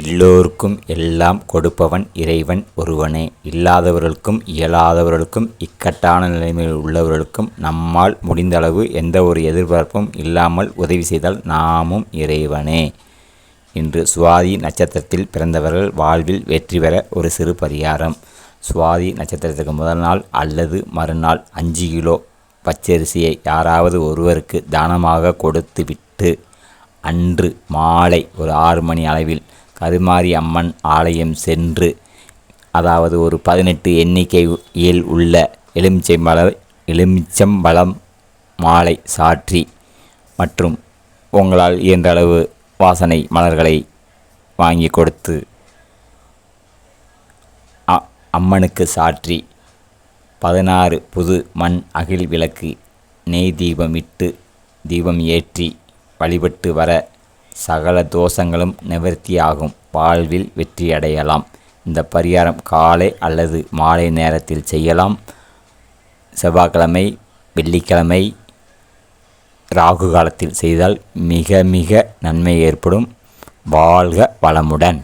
எல்லோருக்கும் எல்லாம் கொடுப்பவன் இறைவன் ஒருவனே. இல்லாதவர்களுக்கும் இயலாதவர்களுக்கும் இக்கட்டான நிலைமையில் உள்ளவர்களுக்கும் நம்மால் முடிந்தளவு எந்த ஒரு எதிர்பார்ப்பும் இல்லாமல் உதவி செய்தால் நாமும் இறைவனே. இன்று சுவாதி நட்சத்திரத்தில் பிறந்தவர்கள் வாழ்வில் வெற்றி பெற ஒரு சிறு பரிகாரம். சுவாதி நட்சத்திரத்துக்கு முதல் நாள் அல்லது மறுநாள் 5 கிலோ பச்சரிசியை யாராவது ஒருவருக்கு தானமாக கொடுத்துவிட்டு அன்று மாலை ஒரு 6 மணி அளவில் கருமாரி அம்மன் ஆலயம் சென்று, அதாவது ஒரு 18 எண்ணிக்கையில் உள்ள எலுமிச்சம்பழம் மாலை சாற்றி மற்றும் உங்களால் இயன்றளவு வாசனை மலர்களை வாங்கி கொடுத்து அம்மனுக்கு சாற்றி 16 புது மண் அகில் விளக்கு நெய் தீபமிட்டு தீபம் ஏற்றி வழிபட்டு வர சகல தோஷங்களும் நிவர்த்தியாகும். வாழ்வில் வெற்றியடையலாம். இந்த பரிகாரம் காலை அல்லது மாலை நேரத்தில் செய்யலாம். செவ்வாய்க்கிழமை, வெள்ளிக்கிழமை, ராகு காலத்தில் செய்தால் மிக மிக நன்மை ஏற்படும். வாழ்க வளமுடன்.